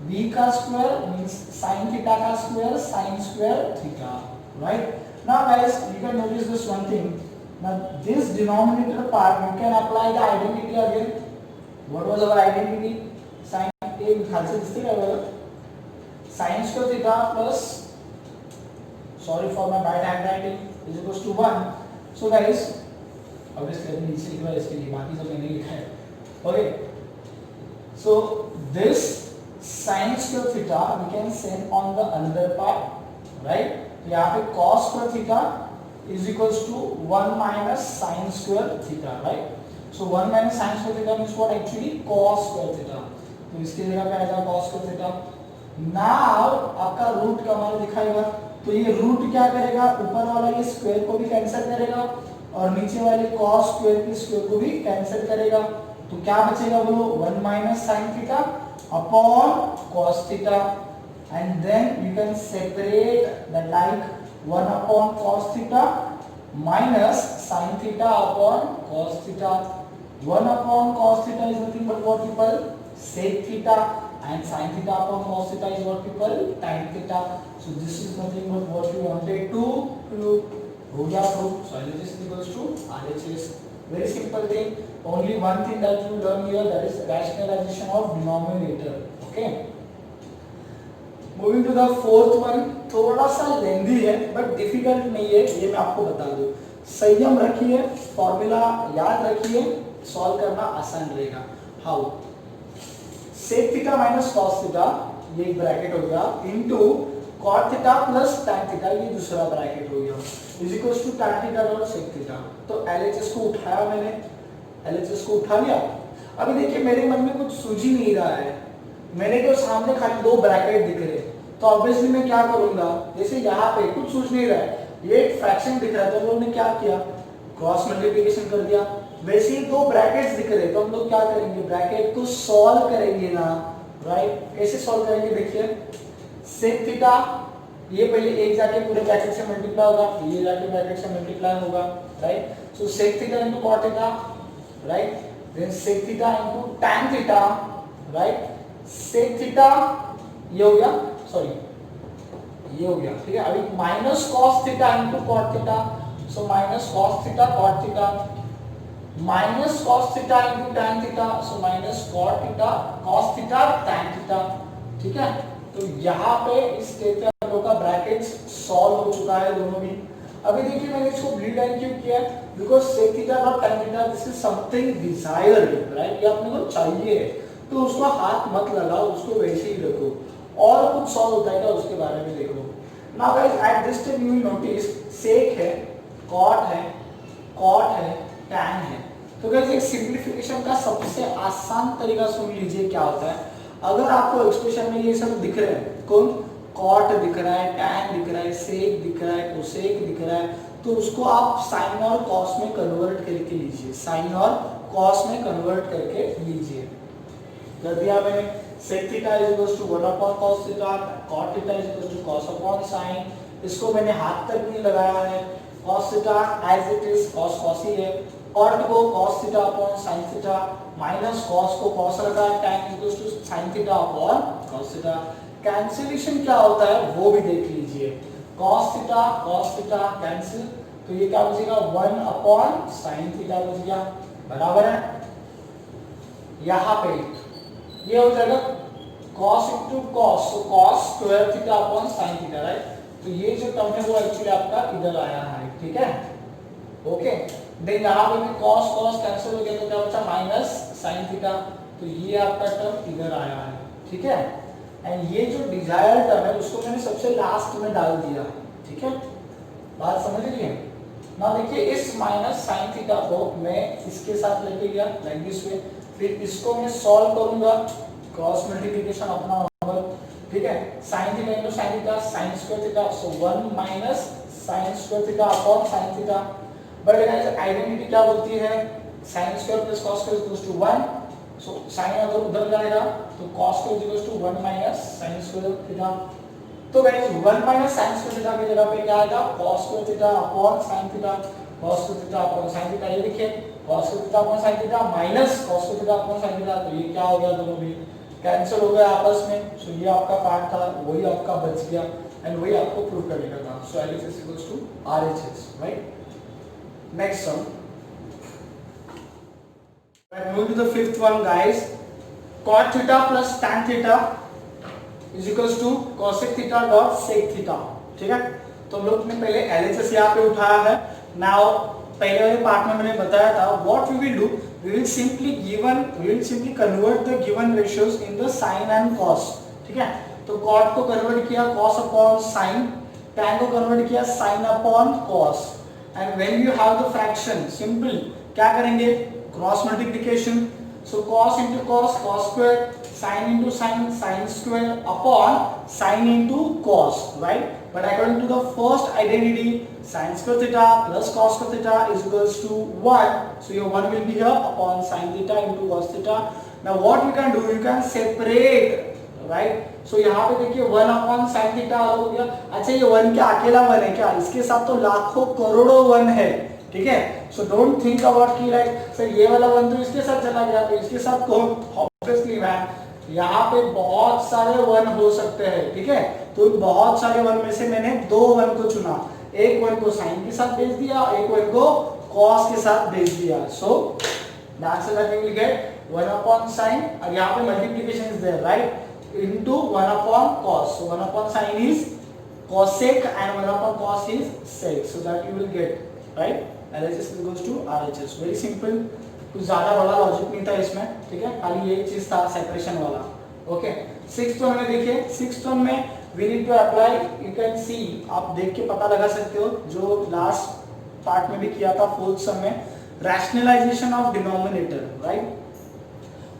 B का square means sin theta का square sin square theta. Right? Now guys, you can notice this one thing. Now this denominator part you can apply the identity again. What was our identity? Sin A खाल से दिखती है sin square theta plus sorry for my bad handwriting, is equals to 1. So guys, obviously अभी नीचे लिखा है इसके लिए, बाकी सब मैंने लिखा है. Okay, so this sin square theta we can send on the another part, right? यहाँ पे cos square theta is equals to 1 minus sin square theta, right? So 1 minus sin square theta means what? Actually cos square theta. तो इसकी जगह पे आएगा cos square theta. Now आपका root का मान दिखाएगा, तो ये रूट क्या करेगा, ऊपर वाला ये स्क्वायर को भी कैंसिल करेगा और नीचे वाले cos स्क्वायर की स्क्वायर को भी कैंसिल करेगा. तो क्या बचेगा बोलो, 1 minus sin theta upon cos theta, and then you can separate the like 1 upon cos theta minus sin theta upon cos theta. 1 upon cos theta is nothing but what people sec theta, and sin theta upon cos theta is what people tan theta. So this is nothing but what you wanted to prove. हो गया proof. So LHS is equals to RHS. Very simple thing. Only one thing that you learn here, that is rationalization of denominator. Okay. Moving to the fourth one. थोड़ा सा लेंदी है but difficult नहीं है, ये मैं आपको बता दूं. संयम रखिए, फॉर्मूला याद रखिए, सॉल्व करना आसान रहेगा. How? sec theta minus cos theta, ये एक ब्रैकेट हो गया, into cot theta plus tan theta, ये दूसरा ब्रैकेट हो गया, is equals to tan theta dot sec theta. तो LHS को उठाया मैंने, LHS को उठा लिया. अभी देखिए मेरे मन में कुछ सूझ ही नहीं रहा है, मैंने तो सामने खाली दो ब्रैकेट दिख रहे, तो ऑब्वियसली मैं क्या करूंगा, जैसे यहाँ पे कुछ सूझ नहीं रहा है, ये एक फ्रैक्शन दिख रहा है, तो हम लोग ने क्या किया, क्रॉस मल्टीप्लिकेशन कर दिया. वैसे ही दो ब्रैकेट्स दिख रहे, तो हम लोग क्या करेंगे, ब्रैकेट को सॉल्व करेंगे ना, राइट. कैसे सॉल्व करेंगे, देखिए sec थीटा, ये पहले एक जाके पूरे ब्रैकेट से मल्टीप्लाई होगा, ये जाके ब्रैकेट से मल्टीप्लाई होगा, right. So sec theta into cot theta, right. Then sec theta into tan theta, right. sec theta ये हो गया, सॉरी ये हो गया, ठीक है. अभी minus cos theta into cot theta, so minus cos theta cot theta, minus cos theta into tan theta, so minus cot theta cos theta tan theta, ठीक है. तो यहाँ पे इस स्टेप पे हम लोग का ब्रैकेट्स सॉल्व हो चुका है दोनों भी. अभी देखिए मैंने इसको ब्लीड लाइन क्यों किया है, बिकॉज़ sec थीटा और tan theta this is something desired, right. ये अपने को चाहिए, तो उसको हाथ मत लगाओ, उसको वैसे ही रखो, और कुछ सॉल्व होता है क्या उसके बारे में देखो. Now guys at this time you will notice sec है, cot है, cot है, tan है. तो गाइस एक सिंपलीफिकेशन का सबसे आसान तरीका सुन लीजिए क्या होता है. अगर आपको एक्सप्रेशन में ये सब दिख रहे हैं, कौन, cot दिख रहा है, tan दिख रहा है, sec दिख रहा है, cosec दिख रहा है, तो उसको आप sin और cos में कन्वर्ट करके लीजिए, sin और cos में कन्वर्ट करके लीजिए. कर दिया मैंने. sec theta is equals to 1 upon cos theta, cot theta is equals to cos upon sin. इसको मैंने हाथ तक नहीं लगाया है. cos theta as it is cos ही है. cot को cos theta upon sin theta, minus cos को cos रखा है, tan equals to sin theta upon cos theta. Cancellation क्या होता है वो भी देख लीजिए. cos थीटा कैंसिल, तो ये क्या बचेगा, 1 अपॉन sin थीटा बच गया, बराबर है. यहाँ पे ये हो जाएगा cos इनटू cos, तो cos square theta upon sin theta, right. तो ये जो टर्म है वो एक्चुअली आपका इधर आया है, ठीक है. ओके, देन यहाँ पे भी cos कैंसिल हो गया, तो क्या बचा, माइनस sin थीटा, तो ये आपका टर्म इधर आया है, ठीक है. एंड ये जो डिजायर्ड टर्म है उसको मैंने सबसे लास्ट में डाल दिया, ठीक है. बात समझ लिए. ना देखिए इस माइनस sin थीटा को मैं इसके साथ लेके गया लाइक दिस वे, फिर इसको मैं सॉल्व करूंगा, क्रॉस मल्टीप्लिकेशन अपना नॉर्मल, ठीक है. sin theta into sin theta, sin square theta, so 1 minus sin square theta upon sin theta. But guys identity क्या बोलती है, sin square plus cos square equals to 1, so sin अगर उधर जाएगा तो cos square equals to 1 minus sin square theta. तो guys 1 minus sin square theta की जगह पे क्या आएगा, cos square theta upon sin theta, cos square theta upon sin theta. ये देखिए cos square theta upon sin theta minus cos square theta upon sin theta, तो ये क्या हो गया, दोनों भी कैंसिल हो गए आपस में. सो ये आपका पार्ट था, वही आपका बच गया, एंड वही आपको प्रूव करने का था. So LHS equals to RHS, right. Next one. Right, move to the fifth one, guys. Cot theta plus tan theta is equals to cosec theta dot sec theta. ठीक है. तो हम लोग ने पहले LHS यहाँ पे उठाया है। नाउ पहले वाले पार्ट में मैंने बताया था what we will do, we will simply convert the given ratios in the sin and cos, ठीक है। तो cot को कन्वर्ट किया cos अपॉन sin, tan को कन्वर्ट किया sin upon cos, and when you have the fraction simple क्या करेंगे, cross multiplication, so cos into cos cos square, sin into sin sin square upon sin into cos, right? But according to the first identity, sin square theta plus cos square theta is equals to 1, so your 1 will be here upon sin theta into cos theta. Now what you can do, you can separate, right? So यहाँ पे देखिए 1 upon sin theta हो गया। अच्छा ये 1 क्या अकेला 1 है क्या, इसके साथ तो लाखों करोड़ों 1 है, ठीक है। सो डोंट थिंक अबाउट कि लाइक सर ये वाला 1 तो इसके साथ चला गया तो इसके साथ कौन, ऑब्वियसली मैन यहाँ पे बहुत सारे 1 हो सकते हैं, ठीक है। तो बहुत सारे 1 में से मैंने 2 1 को चुना, एक 1 को साइन के साथ भेज दिया, एक 1 को कॉस के साथ भेज दिया। So the answer that you will get 1 upon sine, और यहाँ पे multiplication is there, right, into 1 upon cos. So 1 upon sin is cosec and 1 upon cos is sec. So that you will get, right? LHS equals to RHS. Very simple. कुछ ज्यादा बड़ा logic नहीं था इसमें, ठीक है, खाली एक चीज था सेपरेशन वाला। ओके, सिक्स्थ वन में देखिए, सिक्स्थ वन में we need to apply, you can see, आप देख के पता लगा सकते हो, जो लास्ट पार्ट में भी किया था फोर्थ सम में, rationalization of denominator, right?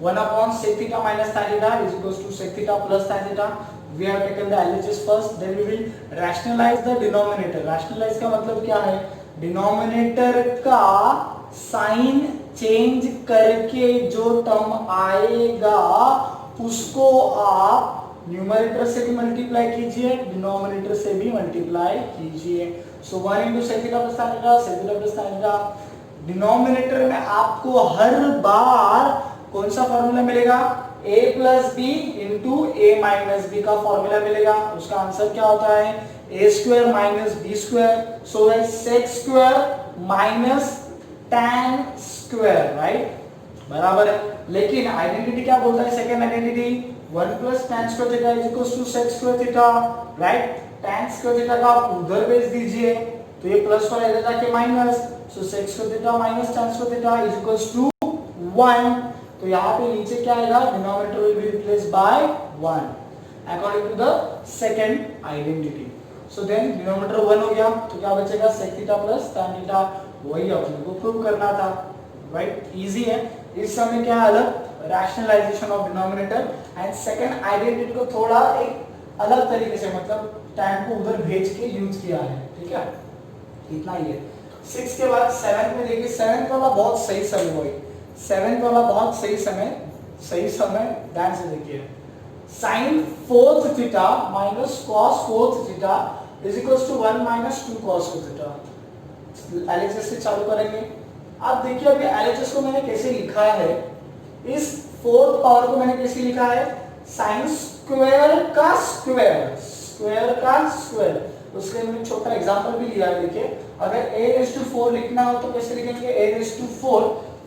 1 upon sec theta minus tan theta is equals to sec theta plus tan theta. We have taken the LHS first, then we will rationalize the denominator. Rationalize का मतलब क्या है? Denominator का sign change करके जो term आएगा उसको आप न्यूमरेटर से भी मल्टीप्लाई कीजिए, डिनोमिनेटर से भी मल्टीप्लाई कीजिए। सो 1 into sec theta plus tan theta, sec theta plus tan theta। Denominator में आपको हर बार कौन सा फॉर्मूला मिलेगा, a plus B into A minus B का फॉर्मूला मिलेगा। उसका आंसर क्या होता है, a square minus B square, so है sec square minus tan square, right, बराबर है। लेकिन आइडेंटिटी क्या बोलता है, second identity 1 plus tan square theta is equals to sec square theta, right. tan square theta का आप उधर भेज दीजिए तो ये प्लस वाला इधर जाके minus, so sec square theta minus tan square theta is equals to 1। तो यहाँ पे नीचे क्या आएगा, denominator will be replaced by 1 according to the second identity. So then denominator 1 हो गया तो क्या बचेगा, sec theta plus tan theta, वही अपने को प्रूव करना था, राइट, इजी है। इस समय क्या है अलग, rationalisation of denominator, and second identity को थोड़ा एक अलग तरीके से, मतलब tan को उधर भेज के यूज किया है, ठीक है, इतना ही है। 6 के बाद 7 में देखिए, 7 वाला बहुत सही समय वही, 7 वाला बहुत सही समय ध्यान से देखिए, sin 4th theta minus cos 4th theta is equals to 1 minus 2 cos 4 theta. LHS से चालू करेंगे। अब देखिए अभी LHS को मैंने कैसे लिखा है, इस 4th पावर को मैंने कैसे लिखा है, sin स्क्वायर का स्क्वायर। उसके लिए मैंने छोटा एग्जांपल भी लिया है, देखिए अगर a⁴ लिखना हो तो कैसे लिखेंगे, a⁴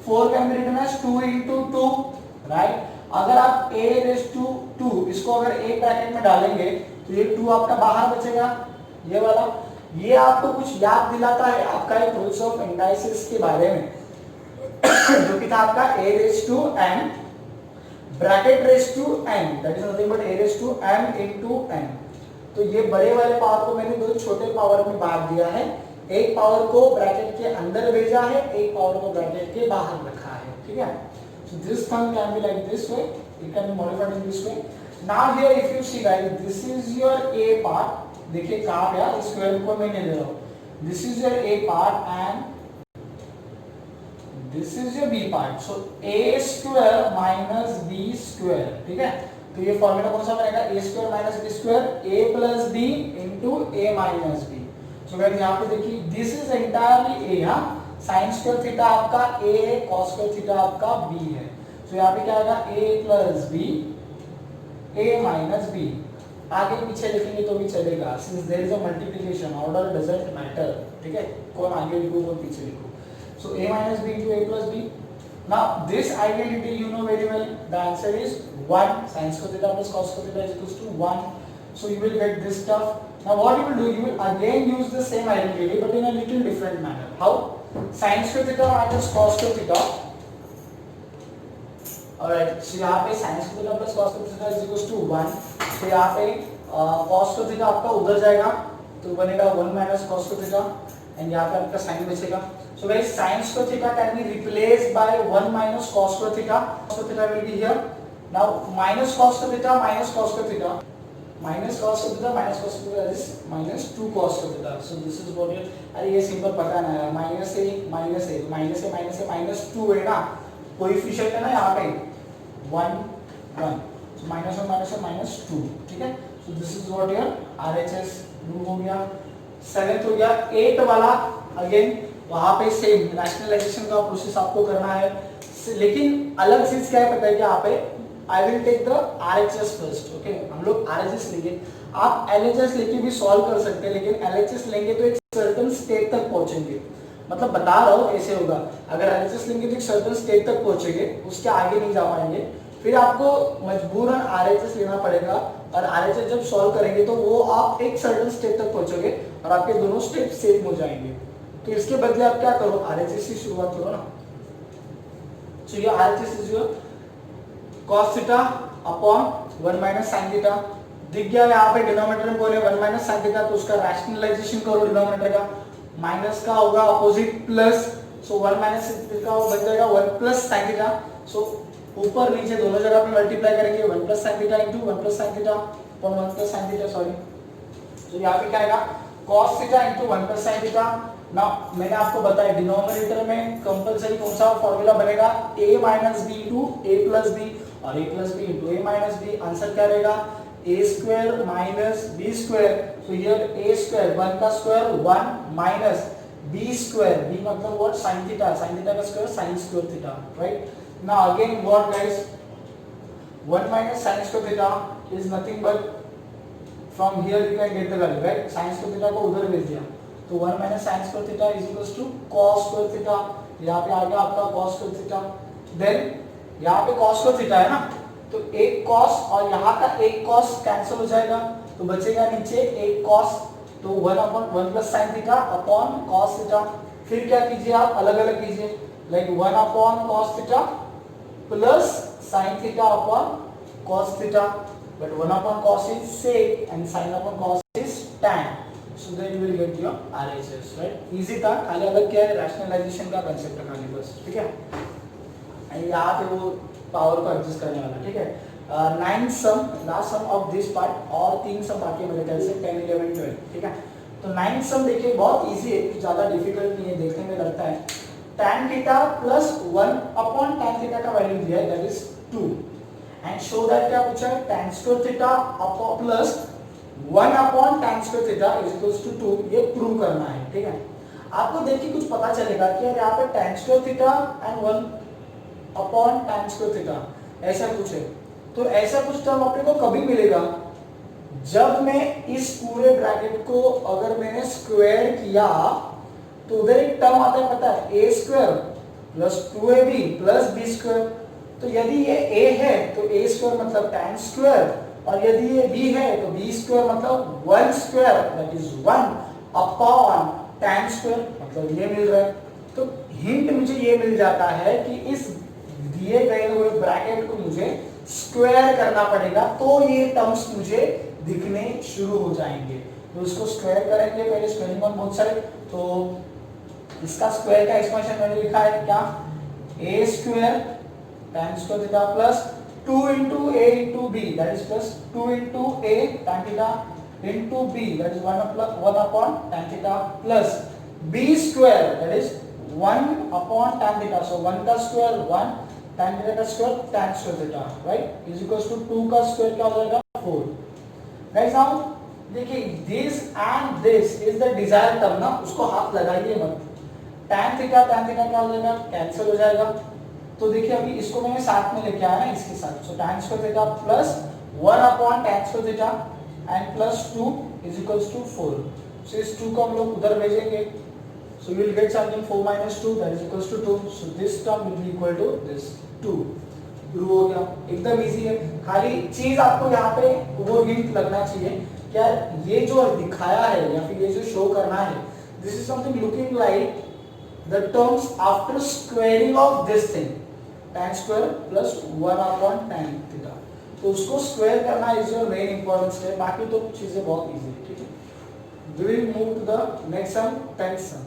4 का हमने लिखना है 2 into 2, राइट। अगर आप a⁴ इसको अगर एक ब्रैकेट में डालेंगे तो ये 2 आपका बाहर बचेगा, ये वाला। ये आपको कुछ याद दिलाता है आपका एक रूल्स ऑफ इंडाइसिस के बारे में जो कि था आपका a⁴n bracket raise to n, that is nothing but a⁴m into n। तो ये बड़े वाले पावर को मैंने दो छोटे पावर में बांट दिया है, एक पावर को ब्रैकेट के अंदर भेजा है, एक पावर को ब्रैकेट के बाहर रखा है, ठीक है। So this term can be like this way, it can be modified in this way. Now here if you see guys, this is your a part, देखिए कहाँ गया, स्क्वायर को मैं नहीं ले रहा हूँ, this is your a part and this is your b part, so a square minus b square, ठीक है। तो ये फॉर्मूला कौन सा बनेगा, a square minus b square, a plus b into a minus b। So guys यहाँ पे देखिए this is entirely a, हाँ, sin स्क्वायर थीटा आपका a है, cos स्क्वायर थीटा आपका b है। So यहाँ पे क्या आएगा, a plus b, a minus b। आगे पीछे लिखेंगे तो भी चलेगा, since there is a multiplication, order doesn't matter, ठीक है, कौन आगे लिखो कौन पीछे लिखो। So a minus b into a plus b। Now this identity you know very well, the answer is 1, sin square theta plus cos square theta is equals to 1. So you will get this stuff, Now what you will do, you will again use the same identity but in a little different manner. How? Sin square theta minus cos square theta. Alright, so यहाँ पे sin square theta plus cos square theta is equals to 1. तो यहाँ पे cos square theta आपका उधर जाएगा तो बनेगा 1 minus cos square theta and यहाँ पे आपका sin बचेगा. So guys, sin square theta can be replaced by 1 minus cos square theta. Cos square theta will be here. Now minus cos square theta minus cos square theta. Minus cos square theta minus cos square theta is minus 2 cos square theta. So this is what you. अरे ये simple पता ना है. minus a minus 2 है ना. Coefficient है ना यहाँ पे 1 1. So minus 1 minus 2. ठीक है. So this is what your RHS rule हो गया. 7th हो गया. 8 वाला again वहाँ पे सेम रैशनलाइजेशन का प्रोसेस आपको करना है. लेकिन अलग चीज क्या है पता है कि यहाँ पे I will take the RHS first, okay? हम लोग RHS लेंगे. आप LHS लेके भी सॉल्व कर सकते हैं लेकिन LHS लेंगे तो एक सर्टेन स्टेट तक पहुंचेंगे. मतलब बता रहा हूँ ऐसे होगा. अगर LHS लेंगे तो एक सर्टेन स्टेट तक पहुंचेंगे, उसके आगे नहीं जा पाएंगे. फिर आपको मजबूरन RHS लेना पड़ेगा और RHS जब सॉल्व करेंगे तो वो आप एक सर्टेन स्टेट तक पहुंचोगे और आपके दोनों स्टेप सेम हो जाएंगे. तो इसके बदले आप क्या करो, RHS से शुरुआत करो ना. So ये RHS is your cos theta upon 1 minus sin theta. दिख गया यहाँ पे डिनोमिनेटर में बोले 1 माइनस sin थीटा तो उसका रैशनलाइजेशन करो डिनोमिनेटर का. माइनस का होगा अपोजिट प्लस. सो 1 माइनस का बन जाएगा 1 प्लस sin थीटा. सो ऊपर नीचे दोनों जगह पे मल्टीप्लाई करेंगे 1 plus sin theta into 1 plus sin theta upon 1 plus sin theta. Sorry, तो यहाँ पे क्या आएगा cos theta into 1 plus sin theta. ना मैंने आपको बताया डिनोमिनेटर में कंपलसरी कौन सा फॉर्मूला बनेगा, a minus B into a plus B और a plus B into a minus B. Answer क्या रहेगा a square minus b square. तो हियर a स्क्वायर 1 का square 1 minus b square. b मतलब what sin theta. sin theta का square sin square theta. Right. Now again what guys 1 minus sin square theta is nothing but from here you can get the value. Right. sin square theta को उधर भेज दिया तो 1 minus sin square theta is equals to cos square theta. यहाँ पे आ गया आपका cos square theta. Then यहाँ पे cos स्क्वायर थीटा है ना तो एक cos और यहाँ का एक cos कैंसिल हो जाएगा तो बचेगा नीचे एक cos. तो 1 upon 1 plus sin theta upon cos theta. फिर क्या कीजिए आप अलग अलग कीजिए like 1 upon cos theta plus sin theta upon cos theta. But 1 upon cos is sec and sin upon cos is tan. So then you will get your RHS, right? Easy था. खाली अलग क्या है रैशनलाइजेशन का concept है खाली बस. ठीक है. यहाँ पे वो पावर को एडजस्ट करने वाला. ठीक है. 9 sum last sum of this part और 3 सम बाकी है मेरे ख्याल से 10 11 12. ठीक है. तो 9 सम देखिए बहुत इजी है, ज्यादा डिफिकल्ट नहीं है, देखने में लगता है. tan theta plus 1 upon tan theta का वैल्यू दिया है that is 2 and show that क्या पूछा है tan square theta upon plus 1 upon tan square theta is equals to 2. ये प्रूव करना है. ठीक है. आपको देख के कुछ पता चलेगा कि यार यहाँ पे tan square theta and 1 upon tan square theta ऐसा कुछ है. तो ऐसा कुछ टर्म अपने को कभी मिलेगा जब मैं इस पूरे ब्रैकेट को अगर मैंने स्क्वायर किया तो उधर एक टर्म आता है पता है a square plus 2ab plus b square. तो यदि ये a है तो a स्क्वायर मतलब tan स्क्वायर और यदि ये b है तो b स्क्वायर मतलब 1 square that is 1 upon tan square मतलब ये मिल रहा है. तो हिंट मुझे ये मिल जाता है कि इस दिए गए हुए ब्रैकेट को मुझे स्क्वायर करना पड़ेगा तो ये टर्म्स मुझे दिखने शुरू हो जाएंगे. तो इसको स्क्वायर करेंगे पहले स्क्वायरिंग ऑन बोथ साइड. तो इसका स्क्वायर का एक्सपेंशन मैंने लिखा है क्या a square tan square theta plus 2 into a into b that is plus 2 into a tan theta into b that is 1 upon tan theta plus b square that is 1 upon tan theta. So 1 का square 1 tan theta का square tan square theta right is equals to 2 का square क्या हो जाएगा 4. Guys now देखिए this and this is the desired term ना उसको हाथ लगाइए मत. tan theta क्या हो जाएगा कैंसिल हो जाएगा. तो देखिए अभी इसको मैंने साथ में लेके आया ना इसके साथ. So tan square theta plus 1 upon tan square theta and plus 2 is equals to 4. So इस 2 को हम लोग उधर भेजेंगे. So you will get something 4 minus 2 that is equals to 2. So this term will be equal to this 2. Prove हो गया. एकदम easy है. खाली चीज आपको यहाँ पे वो हिंट लगना चाहिए क्या ये जो दिखाया है या फिर ये जो शो करना है, this is something looking like the terms after squaring of this thing, tan square plus 1/tan theta. तो उसको स्क्वायर करना इज योर मेन इंपॉर्टेंस है, बाकी तो चीजें बहुत इजी है, ठीक है। We will move to the next sum, 10th some.